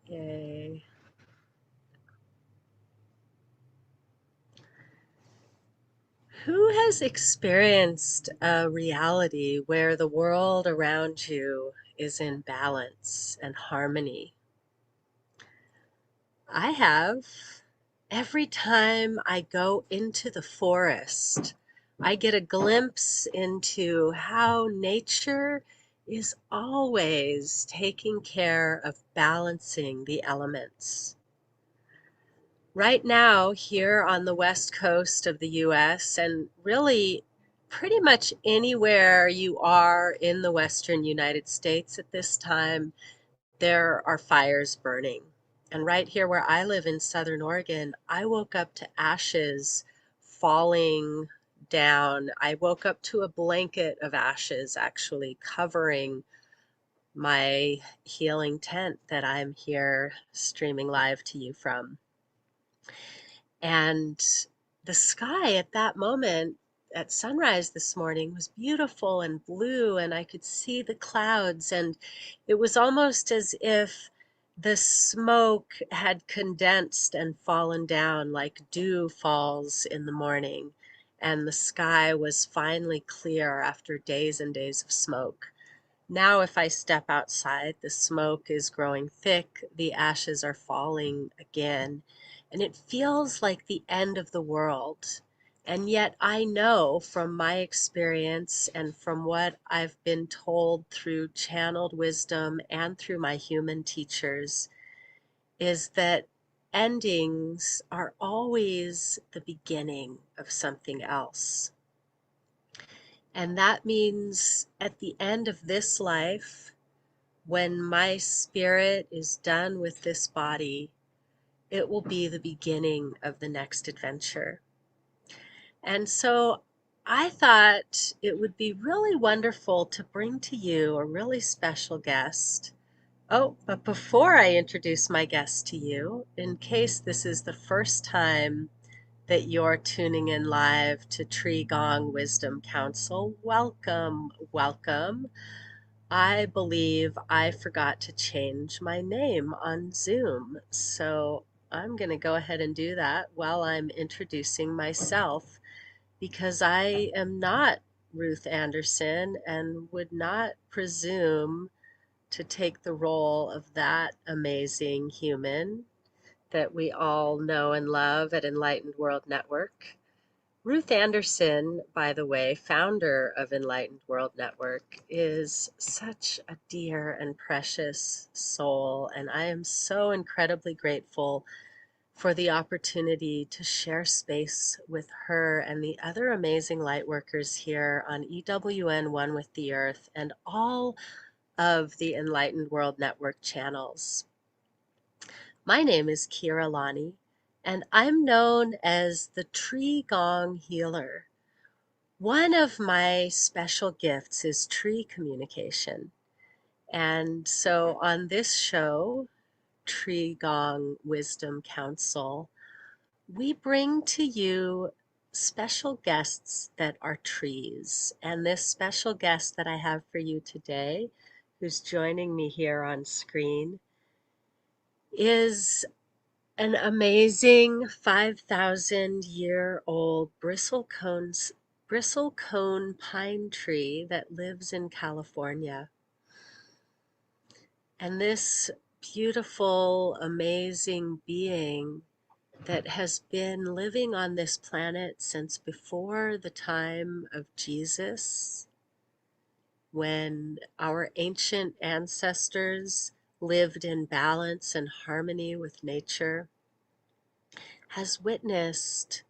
Yay. Who has experienced a reality where the world around you is in balance and harmony? I have. Every time I go into the forest, I get a glimpse into how nature is always taking care of balancing the elements. Right now, here on the west coast of the US, and really pretty much anywhere you are in the western United States at this time, there are fires burning. And right here where I live in Southern Oregon, I woke up to ashes falling down. I woke up to a blanket of ashes actually covering my healing tent that I'm here streaming live to you from. And the sky at that moment, at sunrise this morning, was beautiful and blue, and I could see the clouds, and it was almost as if the smoke had condensed and fallen down like dew falls in the morning, and the sky was finally clear after days and days of smoke. Now, if I step outside, the smoke is growing thick, the ashes are falling again, and it feels like the end of the world. And yet, I know from my experience and from what I've been told through channeled wisdom and through my human teachers, is that endings are always the beginning of something else. And that means at the end of this life, when my spirit is done with this body, it will be the beginning of the next adventure. And so I thought it would be really wonderful to bring to you a really special guest. Oh, but before I introduce my guest to you, in case this is the first time that you're tuning in live to Gong Wisdom Council, welcome, welcome. I believe I forgot to change my name on Zoom, so I'm going to go ahead and do that while I'm introducing myself because I am not Ruth Anderson and would not presume to take the role of that amazing human that we all know and love at Enlightened World Network. Ruth Anderson, by the way, founder of Enlightened World Network, is such a dear and precious soul, and I am so incredibly grateful for the opportunity to share space with her and the other amazing light workers here on EWN One with the Earth and all of the Enlightened World Network channels. My name is Keira Lani, and I'm known as the Tree Gong Healer. One of my special gifts is tree communication. And so on this show, Gong Wisdom Council, we bring to you special guests that are trees. And this special guest that I have for you today, who's joining me here on screen, is an amazing 5,000-year-old bristlecone pine tree that lives in California. And this beautiful, amazing being that has been living on this planet since before the time of Jesus, when our ancient ancestors lived in balance and harmony with nature, has witnessed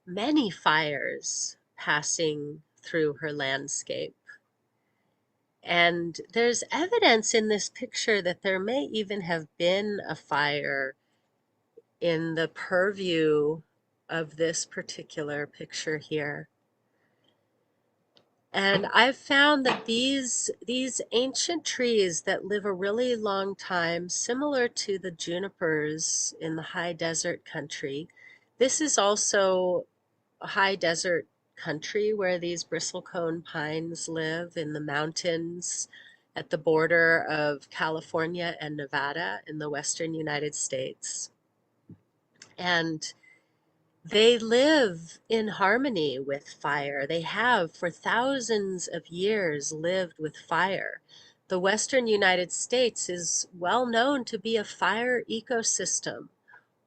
many fires passing through her landscape. And there's evidence in this picture that there may even have been a fire in the purview of this particular picture here. And I've found that these ancient trees that live a really long time, similar to the junipers in the high desert country, this is also a high desert country where these bristlecone pines live, in the mountains at the border of California and Nevada in the western United States. And they live in harmony with fire. They have for thousands of years lived with fire. The western United States is well known to be a fire ecosystem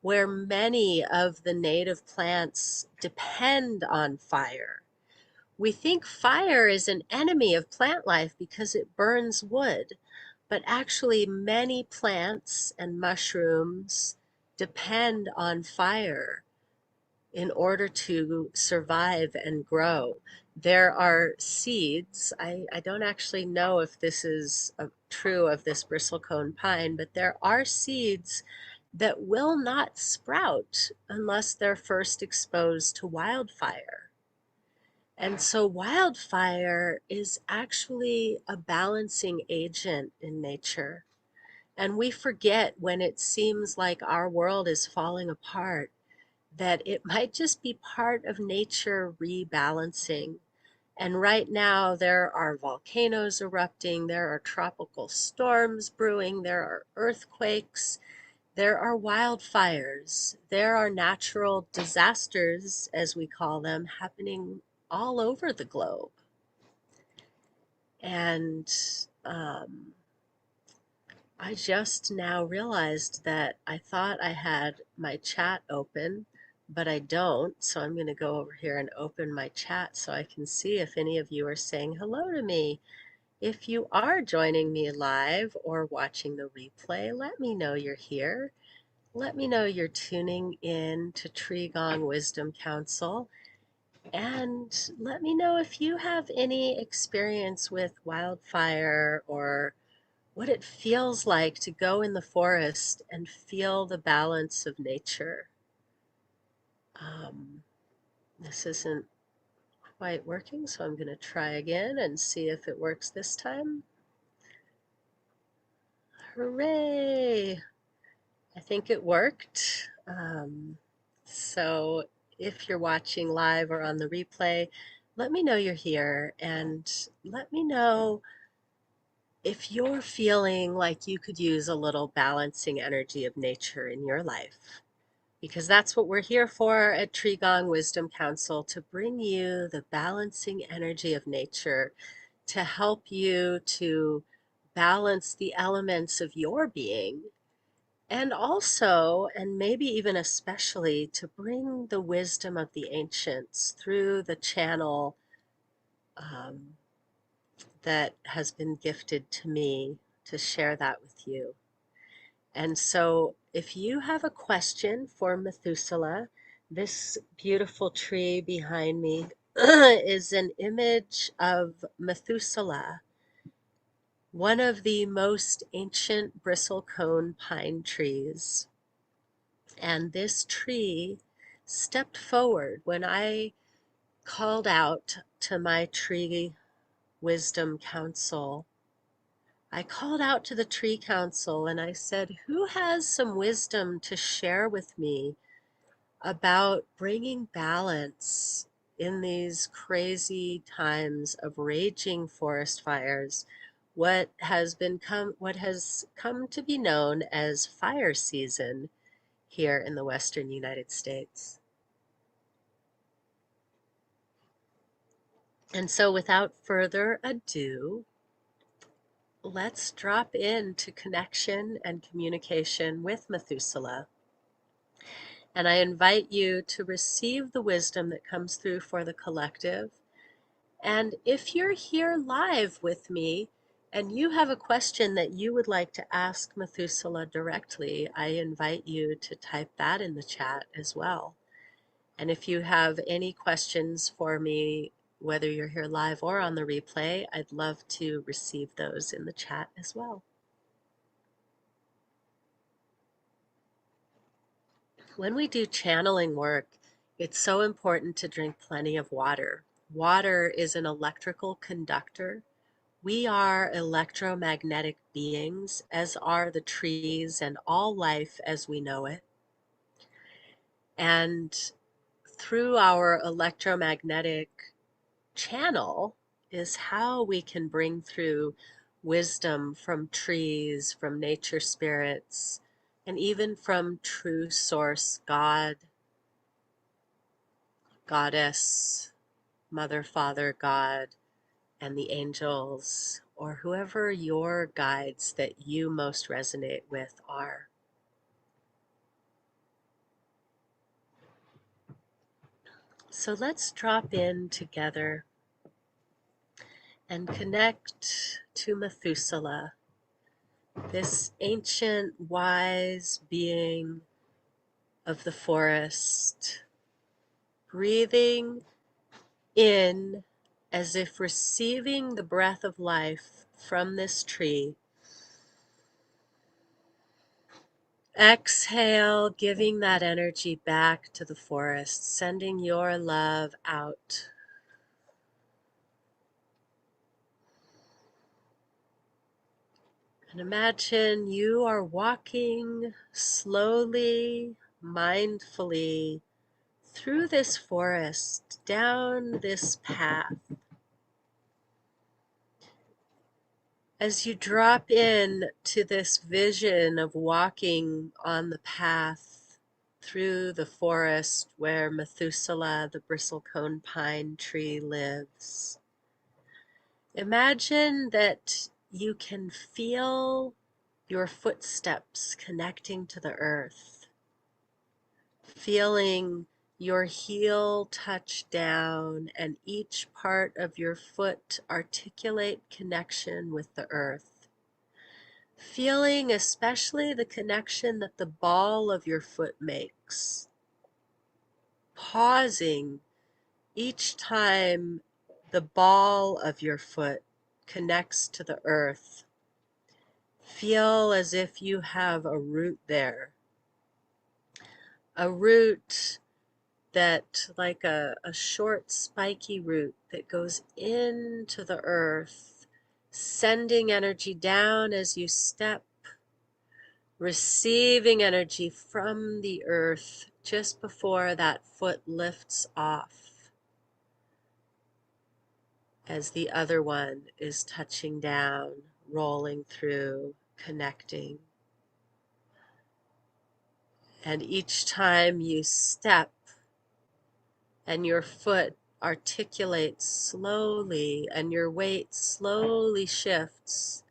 where many of the native plants depend on fire. We think fire is an enemy of plant life because it burns wood, but actually many plants and mushrooms depend on fire in order to survive and grow. There are seeds. I don't actually know if this is true of this bristlecone pine, but there are seeds that will not sprout unless they're first exposed to wildfire. And so wildfire is actually a balancing agent in nature. And we forget when it seems like our world is falling apart that it might just be part of nature rebalancing. And right now, there are volcanoes erupting, there are tropical storms brewing, there are earthquakes, there are wildfires, there are natural disasters, as we call them, happening all over the globe. And I just now realized that I thought I had my chat open, but I don't. So I'm going to go over here and open my chat so I can see if any of you are saying hello to me. If you are joining me live or watching the replay, let me know you're here. Let me know you're tuning in to Gong Wisdom Council. And let me know if you have any experience with wildfire or what it feels like to go in the forest and feel the balance of nature. This isn't quite working, so I'm going to try again and see if it works this time. Hooray! I think it worked. So if you're watching live or on the replay, let me know you're here and let me know if you're feeling like you could use a little balancing energy of nature in your life. Because that's what we're here for at Gong Wisdom Council, to bring you the balancing energy of nature, to help you to balance the elements of your being, and also, and maybe even especially, to bring the wisdom of the ancients through the channel um, that has been gifted to me to share that with you. And so if you have a question for Methuselah, this beautiful tree behind me is an image of Methuselah, one of the most ancient bristlecone pine trees. And this tree stepped forward when I called out to my Tree Wisdom Council. I called out to the Tree Council and I said, who has some wisdom to share with me about bringing balance in these crazy times of raging forest fires, what has come to be known as fire season here in the western United States. And so without further ado, let's drop into connection and communication with Methuselah. And I invite you to receive the wisdom that comes through for the collective. And if you're here live with me and you have a question that you would like to ask Methuselah directly, I invite you to type that in the chat as well. And if you have any questions for me, whether you're here live or on the replay, I'd love to receive those in the chat as well. When we do channeling work, it's so important to drink plenty of water. Water is an electrical conductor. We are electromagnetic beings, as are the trees and all life as we know it. And through our electromagnetic channel is how we can bring through wisdom from trees, from nature spirits, and even from true source God, Goddess, Mother, Father, God, and the angels, or whoever your guides that you most resonate with are. So let's drop in together and connect to Methuselah, this ancient, wise being of the forest, breathing in as if receiving the breath of life from this tree. Exhale, giving that energy back to the forest, sending your love out. And imagine you are walking slowly, mindfully through this forest, down this path. As you drop in to this vision of walking on the path through the forest where Methuselah, the bristlecone pine tree, lives, imagine that you can feel your footsteps connecting to the earth, feeling your heel touch down and each part of your foot articulate connection with the earth. Feeling especially the connection that the ball of your foot makes. Pausing each time the ball of your foot connects to the earth. Feel as if you have a root there. A root that, like a short spiky root that goes into the earth, sending energy down as you step, receiving energy from the earth just before that foot lifts off, as the other one is touching down, rolling through, connecting. And each time you step and your foot articulates slowly and your weight slowly shifts,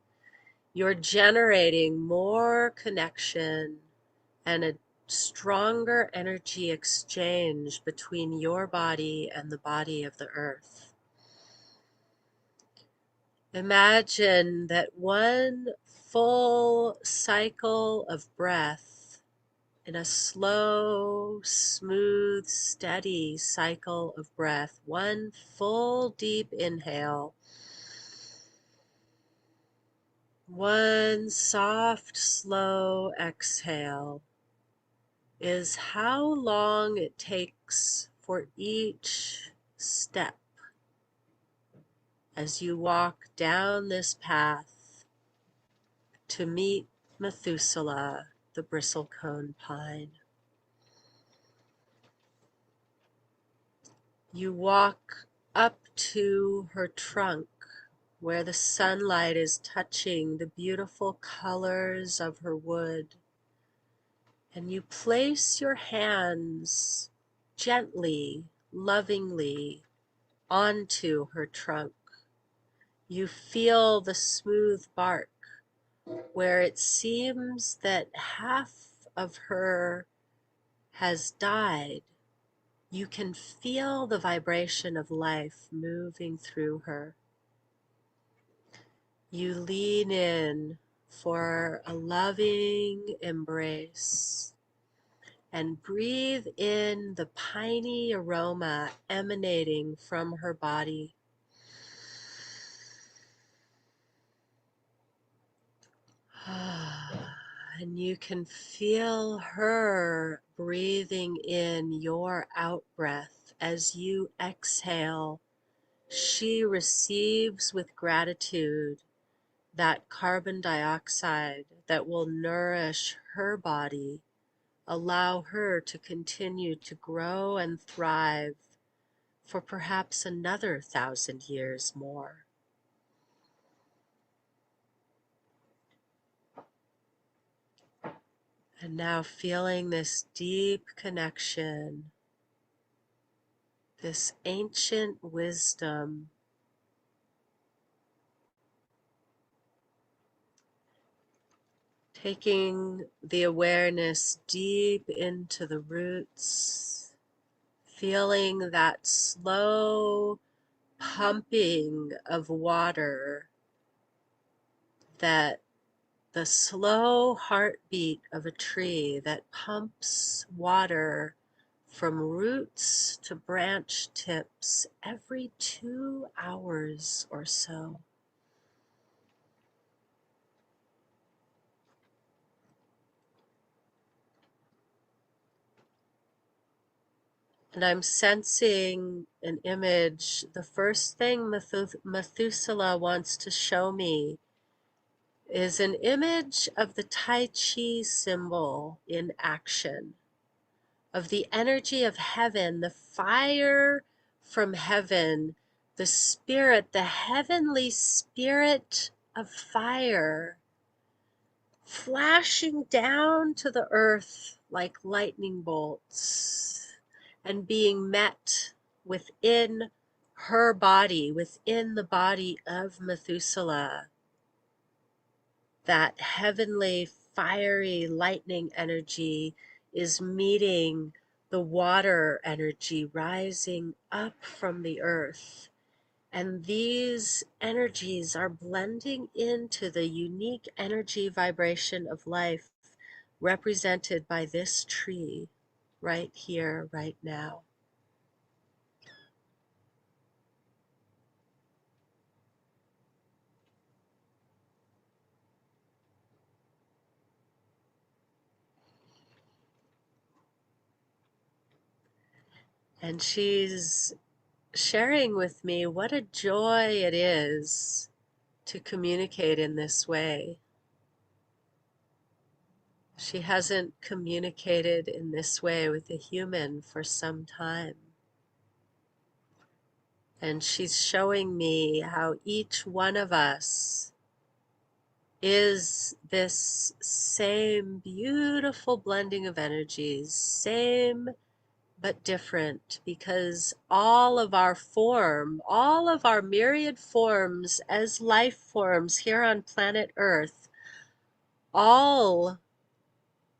you're generating more connection and a stronger energy exchange between your body and the body of the earth. Imagine that one full cycle of breath in a slow, smooth, steady cycle of breath, one full deep inhale, one soft, slow exhale, is how long it takes for each step as you walk down this path to meet Methuselah, the bristlecone pine. You walk up to her trunk where the sunlight is touching the beautiful colors of her wood, and you place your hands gently, lovingly onto her trunk. You feel the smooth bark where it seems that half of her has died. You can feel the vibration of life moving through her. You lean in for a loving embrace and breathe in the piney aroma emanating from her body. And you can feel her breathing in your out breath as you exhale. She receives with gratitude that carbon dioxide that will nourish her body allow her to continue to grow and thrive for perhaps another 1,000 years more. And now feeling this deep connection, this ancient wisdom, taking the awareness deep into the roots, feeling that slow pumping of water, that the slow heartbeat of a tree that pumps water from roots to branch tips every 2 hours or so. And I'm sensing an image. The first thing Methuselah wants to show me is an image of the Tai Chi symbol in action, of the energy of heaven, the fire from heaven, the spirit, the heavenly spirit of fire, flashing down to the earth like lightning bolts and being met within her body, within the body of Methuselah. That heavenly, fiery, lightning energy is meeting the water energy rising up from the earth. And these energies are blending into the unique energy vibration of life represented by this tree right here, right now. And she's sharing with me what a joy it is to communicate in this way. She hasn't communicated in this way with a human for some time. And she's showing me how each one of us is this same beautiful blending of energies, same but different, because all of our form, all of our myriad forms as life forms here on planet Earth, all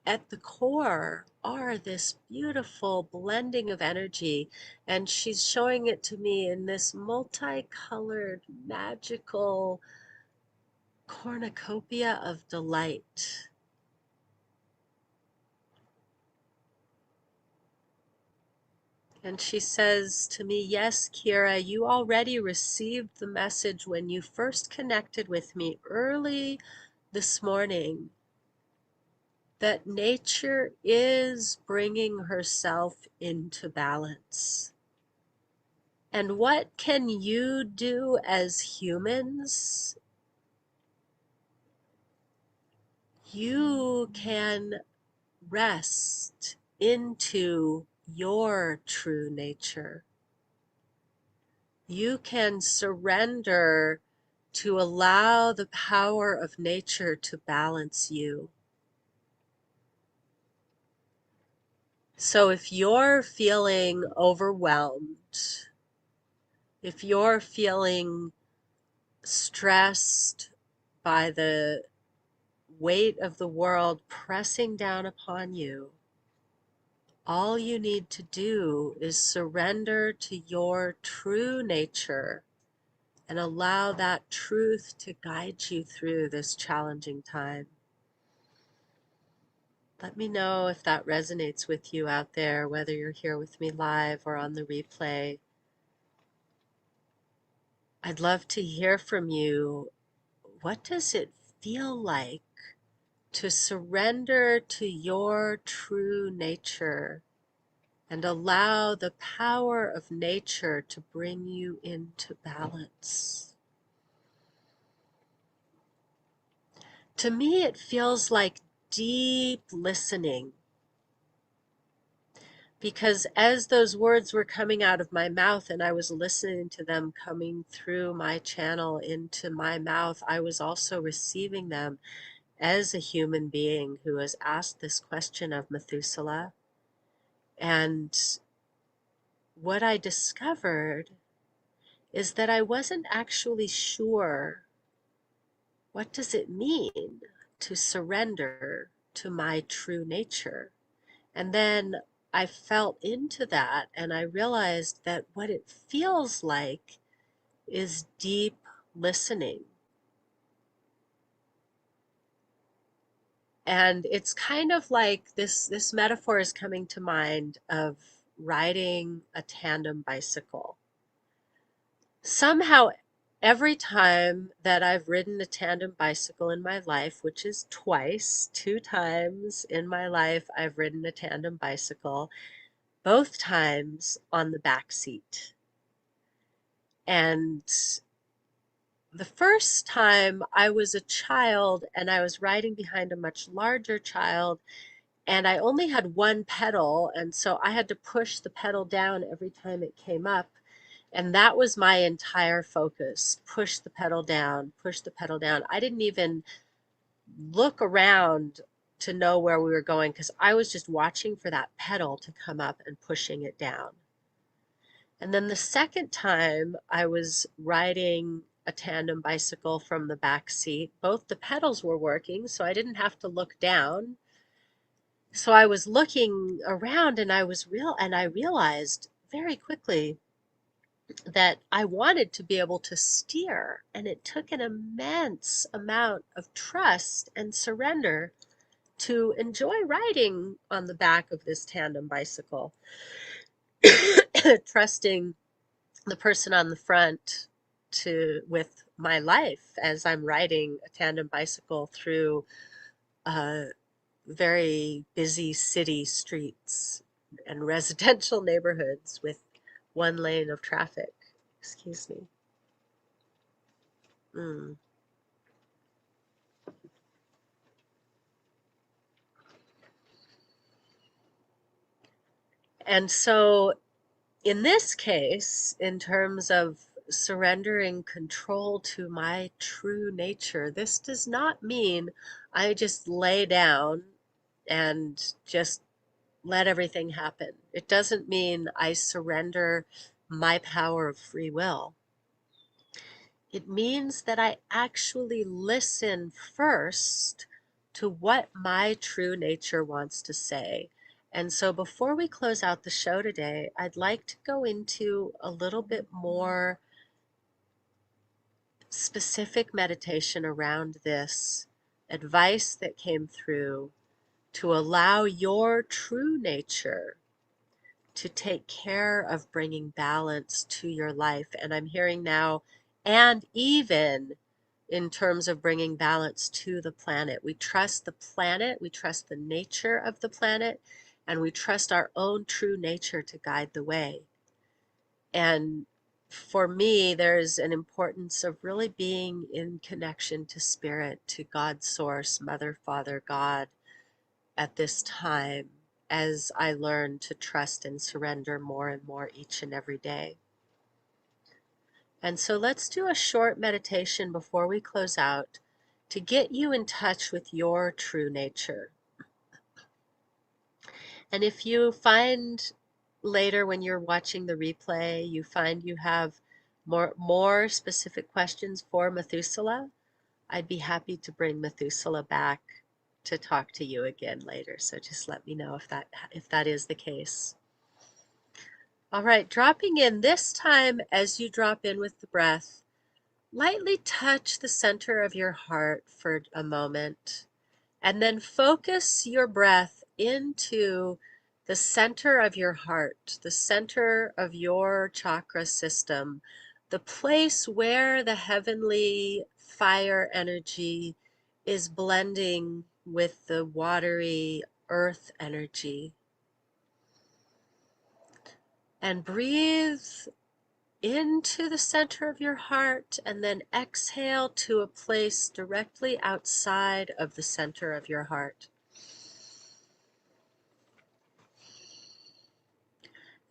at the core are this beautiful blending of energy. And she's showing it to me in this multicolored, magical cornucopia of delight. And she says to me, yes, Keira, you already received the message when you first connected with me early this morning, that nature is bringing herself into balance. And what can you do as humans? You can rest into your true nature. You can surrender to allow the power of nature to balance you. So if you're feeling overwhelmed, if you're feeling stressed by the weight of the world pressing down upon you, all you need to do is surrender to your true nature and allow that truth to guide you through this challenging time. Let me know if that resonates with you out there, whether you're here with me live or on the replay. I'd love to hear from you. What does it feel like to surrender to your true nature and allow the power of nature to bring you into balance? To me, it feels like deep listening, because as those words were coming out of my mouth and I was listening to them coming through my channel into my mouth, I was also receiving them as a human being who has asked this question of Methuselah. And what I discovered is that I wasn't actually sure, what does it mean to surrender to my true nature? And then I felt into that and I realized that what it feels like is deep listening. And it's kind of like this metaphor is coming to mind of riding a tandem bicycle. Somehow, every time that I've ridden a tandem bicycle in my life, which is twice, 2 times in my life, I've ridden a tandem bicycle, both times on the back seat. And the first time I was a child and I was riding behind a much larger child, and I only had one pedal, and so I had to push the pedal down every time it came up. And that was my entire focus. Push the pedal down, push the pedal down. I didn't even look around to know where we were going because I was just watching for that pedal to come up and pushing it down. And then the second time I was riding a tandem bicycle from the back seat, both the pedals were working, so I didn't have to look down. So I was looking around and I realized very quickly that I wanted to be able to steer, and it took an immense amount of trust and surrender to enjoy riding on the back of this tandem bicycle, trusting the person on the front with my life as I'm riding a tandem bicycle through very busy city streets and residential neighborhoods with one lane of traffic. Excuse me. Mm. And so, in this case, in terms of surrendering control to my true nature, this does not mean I just lay down and just let everything happen. It doesn't mean I surrender my power of free will. It means that I actually listen first to what my true nature wants to say. And so before we close out the show today, I'd like to go into a little bit more specific meditation around this advice that came through to allow your true nature to take care of bringing balance to your life. And I'm hearing now, and even in terms of bringing balance to the planet. We trust the planet, we trust the nature of the planet, and we trust our own true nature to guide the way. And for me, there's an importance of really being in connection to spirit, to God's source, Mother, Father, God, at this time as I learn to trust and surrender more and more each and every day. And so let's do a short meditation before we close out to get you in touch with your true nature. And if you find later when you're watching the replay, you find you have more specific questions for Methuselah, I'd be happy to bring Methuselah back to talk to you again later. So just let me know if that is the case. All right, dropping in this time as you drop in with the breath, lightly touch the center of your heart for a moment, and then focus your breath into the center of your heart, the center of your chakra system, the place where the heavenly fire energy is blending with the watery earth energy. And breathe into the center of your heart, and then exhale to a place directly outside of the center of your heart.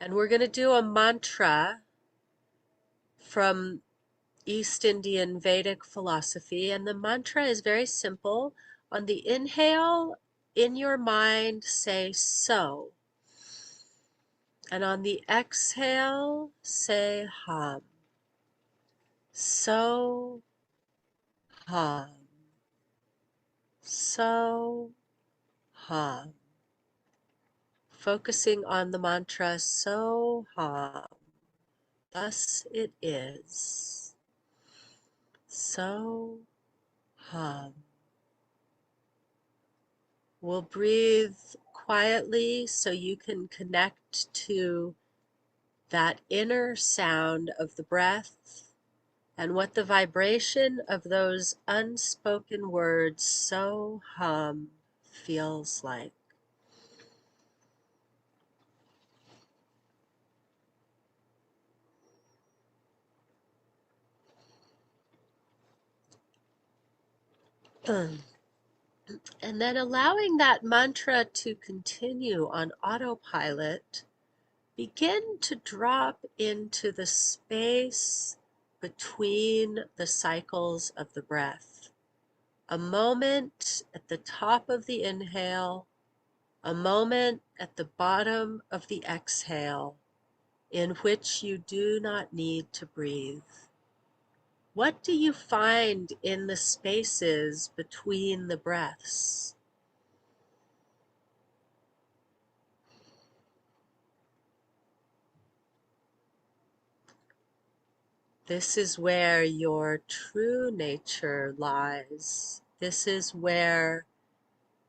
And we're going to do a mantra from East Indian Vedic philosophy. And the mantra is very simple. On the inhale, in your mind, say so. And on the exhale, say hum. So, hum. So, hum. Focusing on the mantra so, hum. Thus it is. So, hum. We'll breathe quietly so you can connect to that inner sound of the breath and what the vibration of those unspoken words, so hum, feels like. And then allowing that mantra to continue on autopilot, begin to drop into the space between the cycles of the breath. A moment at the top of the inhale, a moment at the bottom of the exhale, in which you do not need to breathe. What do you find in the spaces between the breaths? This is where your true nature lies. This is where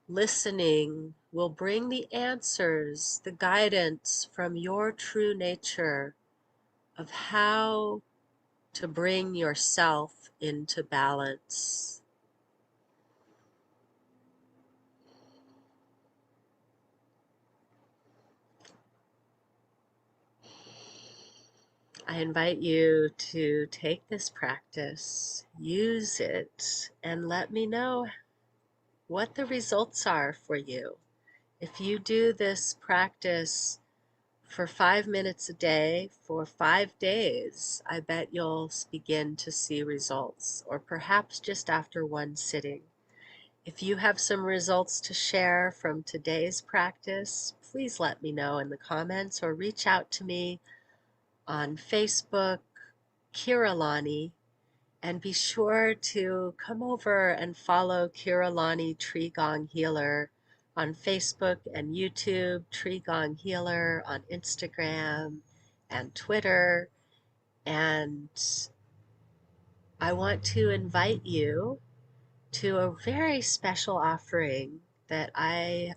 listening will bring the answers, the guidance from your true nature of how to bring yourself into balance. I invite you to take this practice, use it, and let me know what the results are for you. If you do this practice for 5 minutes a day for 5 days, I bet you'll begin to see results, or perhaps just after one sitting. If you have some results to share from today's practice, please let me know in the comments or reach out to me on Facebook, Keira Lani, and be sure to come over and follow Keira Lani Tree Gong Healer on Facebook and YouTube, Tree Gong Healer on Instagram and Twitter. And I want to invite you to a very special offering that I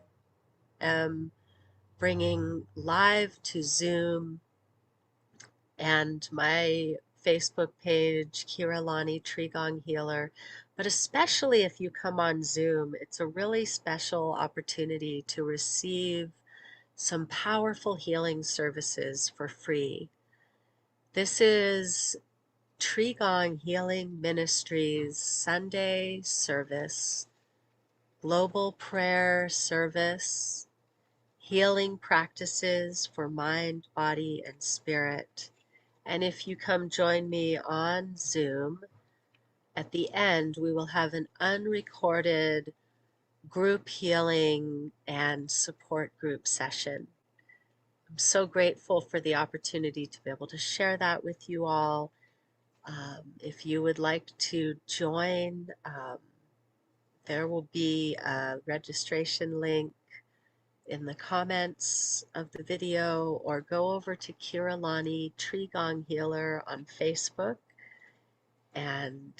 am bringing live to Zoom and my Facebook page, Keira Lani Tree Gong Healer. But especially if you come on Zoom, it's a really special opportunity to receive some powerful healing services for free. This is Tree Gong Healing Ministries Sunday service, global prayer service, healing practices for mind, body, and spirit. And if you come join me on Zoom, at the end, we will have an unrecorded group healing and support group session. I'm so grateful for the opportunity to be able to share that with you all. If you would like to join, there will be a registration link in the comments of the video, or go over to Keira Lani Tree Gong Healer on Facebook and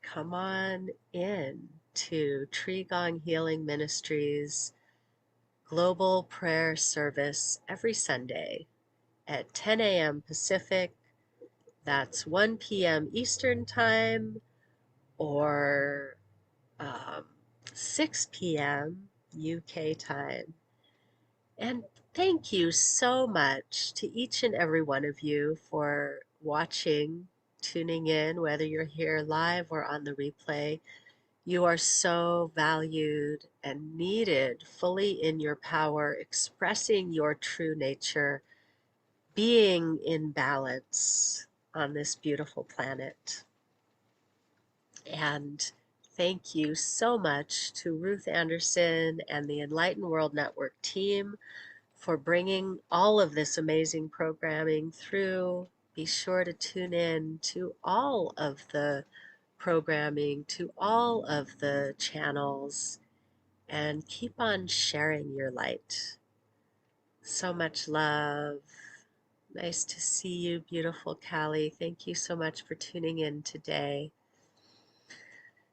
come on in to Tree Gong Healing Ministries global prayer service every Sunday at 10 a.m. Pacific. That's 1 p.m. Eastern Time, or 6 p.m. UK time. And thank you so much to each and every one of you for watching, tuning in, whether you're here live or on the replay. You are so valued and needed fully in your power, expressing your true nature being in balance on this beautiful planet. And thank you so much to Ruth Anderson and the Enlightened World Network team for bringing all of this amazing programming through. Be sure to tune in to all of the programming, to all of the channels, and keep on sharing your light. So much love. Nice to see you, beautiful Callie. Thank you so much for tuning in today.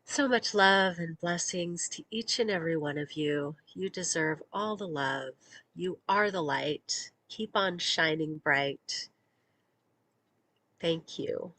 So much love and blessings to each and every one of you. You deserve all the love. You are the light. Keep on shining bright. Thank you.